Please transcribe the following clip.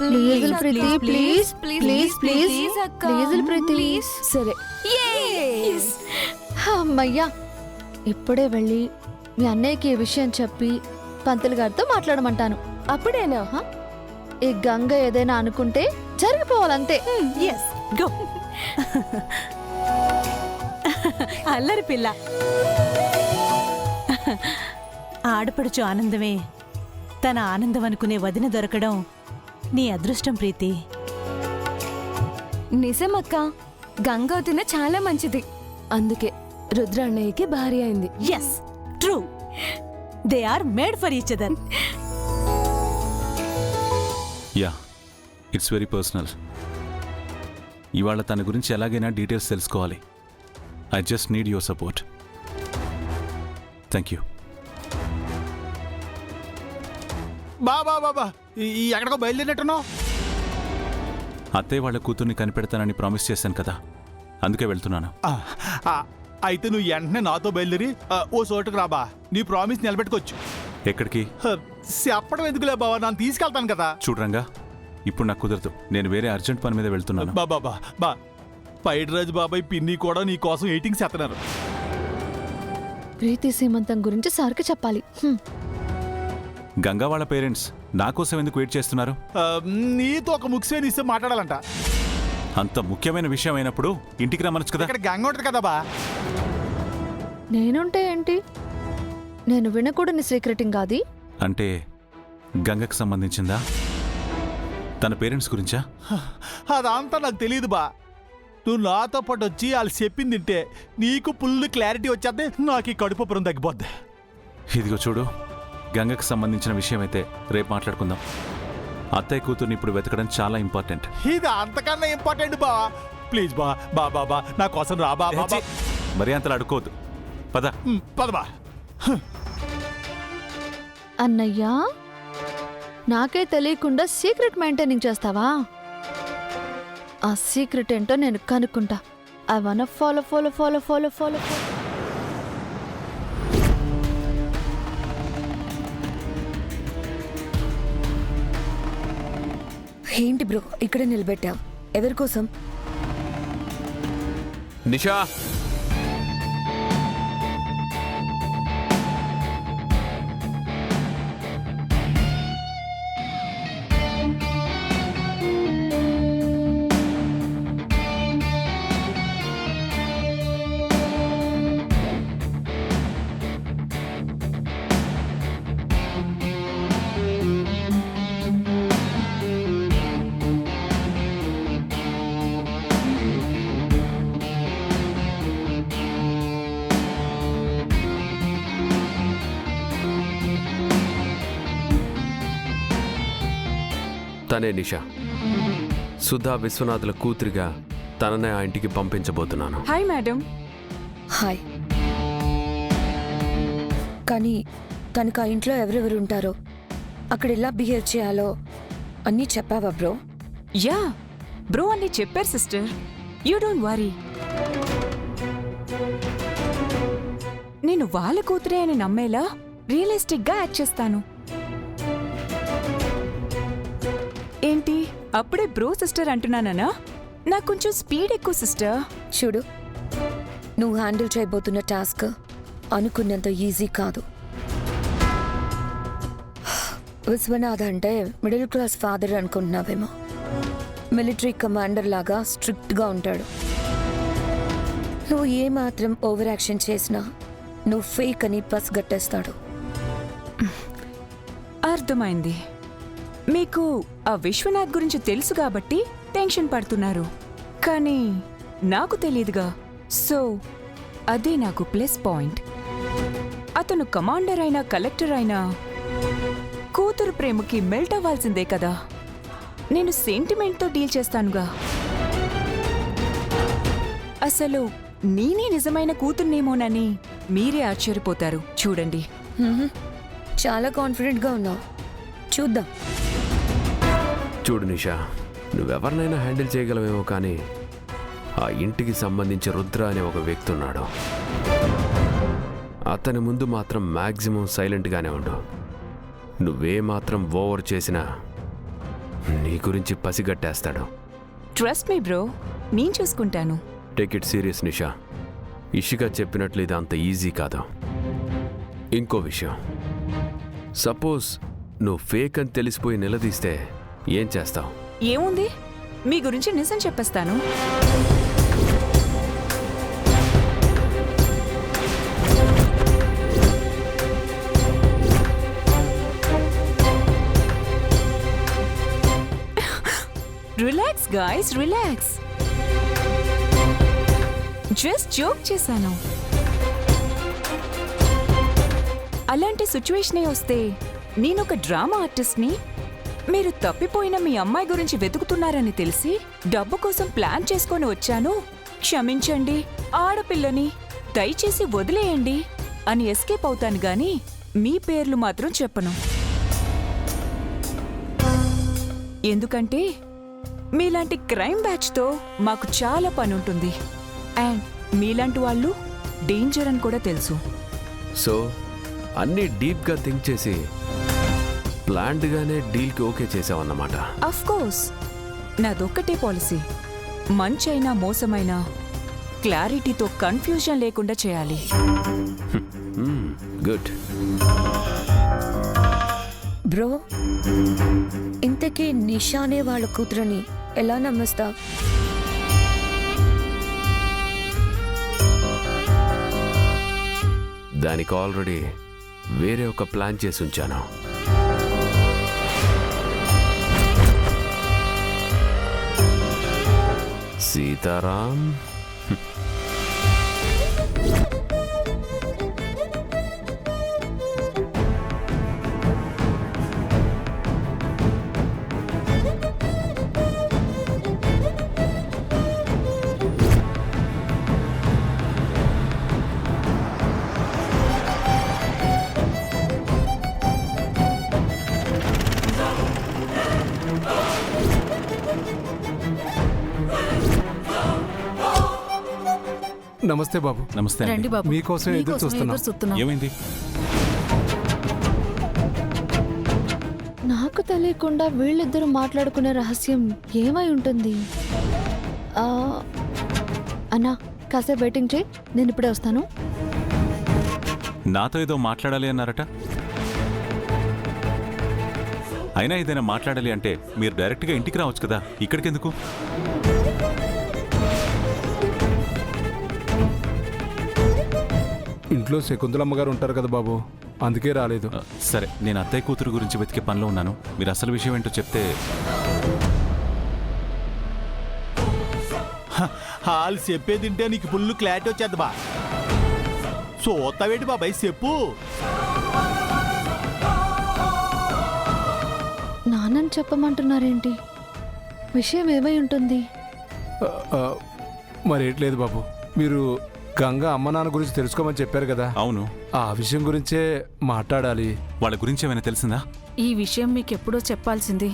Please Preethi please please please please Preethi సరే. అమ్మయ్యా, ఇప్పుడే వెళ్ళి మీ అన్నయ్యకి ఈ విషయం చెప్పి పంతులు గారితో మాట్లాడమంటాను. అప్పుడేనా? ఈ గంగ ఏదైనా అనుకుంటే జరిగిపోవాలంతే. Yes go. అల్లరి పిల్ల. ఆడపడుచు ఆనందమే తన ఆనందం అనుకునే వదిన దొరకడం నీ అదృష్టం ప్రీతి. నిజమక్క, గంగోతిన చాలా మంచిది. అందుకే రుద్ర అన్నయ్యకి భార్య అయింది. Yes true. They are made for each other. Yeah, it's very personal. ఇవాళ తన గురించి ఎలాగైనా డీటెయిల్స్ తెలుసుకోవాలి. I just need your support. Thank you. బాబా ఎక్కడికో బయలుదేరినట్టున్నావు? అత్తయ్య వాళ్ళ కూతుర్ని కనిపెడతానని ప్రామిస్ చేశాను కదా, అందుకే వెళ్తున్నాను. అయితే నువ్వు వెంటనే నాతో బయలుదేరి ఓ చోటుకు రాబా. నీ ప్రామిస్ నిలబెట్టుకోవచ్చు. ఎక్కడికి? చెప్పడం ఎందుకులే బావా, నన్ను తీసుకెళ్తాను కదా. చూడరంగా, ఇప్పుడు నాకు కుదరదు. నేను వేరే అర్జెంట్ పని మీద వెళ్తున్నాను. బా పైడిరాజు బాబాయ్ పిన్ని కూడా నీ కోసం ఎయిటింగ్స్ ఎత్తన్నారు. ప్రీతి సీమంతం గురించి సార్కి చెప్పాలి. గంగా వాళ్ళ పేరెంట్స్ నా కోసం ఎందుకు వెయిట్ చేస్తున్నారు? నీతో ఒక ముఖ్యమైన విషయం మాట్లాడాలంట. అంత ముఖ్యమైన విషయం అయినప్పుడు ఇంటికి రమ్మనొచ్చు కదా. ఇక్కడ గంగ ఉంటుంది కదా బా. నేనుంటే ఏంటి? నేను వినకూడని సీక్రెటింగ్ కాదు. అంటే గంగకు సంబంధించిందా? తన పేరెంట్స్ గురించా? అదంతా నాకు తెలియదు బా. నువ్వు నాతో పాటు వచ్చి వాళ్ళు చెప్పింది తింటే నీకు ఫుల్ క్లారిటీ వచ్చేద్ది, నాకు ఈ కడుపుపురం తగ్గిపోద్ది. ఇదిగో చూడు, గంగకు సంబంధించిన విషయం అయితే రేపు మాట్లాడుకుందాం. అత్తయ్య కూతుర్ని ఇప్పుడు వెతకడం చాలా ఇంపార్టెంట్. ఇది అంతకన్నా ఇంపార్టెంట్ బా. ప్లీజ్ బా బాబా నా కోసం రా బా. మరీ అంతలా అడుకోవద్దు, పద. పదబా. అన్నయ్యా, నాకే తెలియకుండా సీక్రెట్ మెయింటైనింగ్ చేస్తావా? ఆ సీక్రెట్ ఏంటో నేను కనుక్కుంటా. I want follow follow follow follow follow. ఏంటి బ్రో ఇక్కడ నిలబెట్టావు? ఎవరి కోసం? నిషా, తనే నిషా. సుధా విశ్వనాథుల కూతురిగా తననే ఆ ఇంటికి పంపించబోతున్నాను. Hi madam. హాయ్. కానీ తనకు ఆ ఇంట్లో ఎవరెవరు ఉంటారో, అక్కడ ఎలా బిహేవ్ చేయాలో అన్నీ చెప్పావా బ్రో? యా బ్రో, అన్నీ చెప్పారు సిస్టర్. You don't worry. నేను వాళ్ళ కూతురే అని నమ్మేలా రియలిస్టిక్గా యాక్ట్ చేస్తాను. ఏంటి అప్పుడే బ్రో సిస్టర్ అంటున్నానా? నాకు కొంచెం స్పీడ్ ఎక్కువ సిస్టర్. చూడు, నువ్వు హ్యాండిల్ చేయబోతున్న టాస్క్ అనుకున్నంత ఈజీ కాదు. విశ్వనాథ్ అంటే మిడిల్ క్లాస్ ఫాదర్ అనుకుంటున్నావేమో. మిలిటరీ కమాండర్ లాగా స్ట్రిక్ట్గా ఉంటాడు. నువ్వు ఏమాత్రం ఓవర్ యాక్షన్ చేసినా నువ్వు ఫేక్ అని పసిగట్టేస్తాడు. అర్థమైంది. మీకు ఆ విశ్వనాథ్ గురించి తెలుసు కాబట్టి టెన్షన్ పడుతున్నారు, కానీ నాకు తెలియదుగా. సో అదే నాకు ప్లస్ పాయింట్. అతను కమాండర్ అయినా కలెక్టర్ అయినా కూతురు ప్రేమకి మెల్ట్ అవ్వాల్సిందే కదా. నేను సెంటిమెంట్తో డీల్ చేస్తానుగా. అసలు నేనే నిజమైన కూతుర్నేమోనని మీరే ఆశ్చర్యపోతారు. చూడండి. చాలా కాన్ఫిడెంట్గా ఉన్నావు. చూద్దాం. చూడు నిషా, నువ్వెవరినైనా హ్యాండిల్ చేయగలవేమో, కానీ ఆ ఇంటికి సంబంధించి రుద్ర అనే ఒక వ్యక్తి ఉన్నాడు. అతని ముందు మాత్రం మ్యాక్సిమం సైలెంట్గానే ఉండు. నువ్వే మాత్రం ఓవర్ చేసినా నీ గురించి పసిగట్టేస్తాడు. ట్రస్ట్ మీ బ్రో, నేను చూసుకుంటాను. టేక్ ఇట్ సీరియస్ నిషా. ఇషిక చెప్పినట్లు ఇది అంత ఈజీ కాదు. ఇంకో విషయం, సపోజ్ నువ్వు ఫేక్ అని తెలిసిపోయి నిలదీస్తే ఏం చేస్తావు? ఏముంది, మీ గురించి నిజం చెప్పేస్తాను. Relax guys, relax. Just joke చేశాను. అలాంటి సిచ్యువేషనే వస్తే నేనొక డ్రామా ఆర్టిస్ట్ని, మీరు తప్పిపోయిన మీ అమ్మాయి గురించి వెతుకుతున్నారని తెలిసి డబ్బు కోసం ప్లాన్ చేసుకొని వచ్చాను, క్షమించండి, ఆడపిల్లని దయచేసి వదిలేయండి అని ఎస్కేప్ అవుతాను గాని మీ పేర్లు మాత్రం చెప్పను. ఎందుకంటే మీలాంటి క్రైమ్ బ్యాచ్తో మాకు చాలా పని ఉంటుంది. అండ్ మీలాంటి వాళ్ళు డేంజర్ అని కూడా తెలుసు. సో అన్నీ డీప్గా థింక్ చేసి ప్లాన్డ్గానే డీల్కి ఓకే చేసావన్నమాట. అఫ్ కోర్స్, నాదొక్కటే పాలసీ, మంచైనా మోసమైనా క్లారిటీతో కన్ఫ్యూజన్ లేకుండా చేయాలి. గుడ్. బ్రో, ఇంతకీ నిషానే వాళ్ళ కూతురని ఎలా నమ్మిస్తావు? దానికి ఆల్రెడీ వేరే ఒక ప్లాన్ చేసి ఉంచాను. సీతారాం, నమస్తే బాబు. నమస్తే అండి. రండి బాబు, మీకోసం ఎదురు చూస్తున్నాం. ఏమైంది? నాకు తెలియకుండా వీళ్ళిద్దరూ మాట్లాడుకునే రహస్యం ఏమై ఉంటుంది? ఆ, అన్నా కాసేపు వెయిటింగ్ చేయి, నేను ఇప్పుడే వస్తాను. నాతో ఏదో మాట్లాడాలి అన్నారట. అయినా ఏదైనా మాట్లాడాలి అంటే మీరు డైరెక్ట్గా ఇంటికి రావచ్చు కదా, ఇక్కడికి ఎందుకు? ఇంట్లో శకుంతలమ్మ గారు ఉంటారు కదా బాబు, అందుకే రాలేదు. సరే, నేను అత్తయ్య కూతురు గురించి వెతికే పనిలో ఉన్నాను. మీరు అసలు విషయం ఏంటో చెప్తే. వాళ్ళు చెప్పేదింటే నీకు ఫుల్ క్లారిటీ వచ్చేది బా. సోతావేంటి బాబాయ్, చెప్పు. నాన్నని చెప్పమంటున్నారేంటి? విషయం ఏమై ఉంటుంది? మరేట్లేదు బాబు, మీరు గంగా అమ్మ నాన్న గురించి తెలుసుకోమని చెప్పారు కదా. అవును, ఆ విషయం గురించే మాట్లాడాలి. వాళ్ళ గురించి ఏమైనా తెలిసిందా? ఈ విషయం మీకెప్పుడో చెప్పాల్సింది.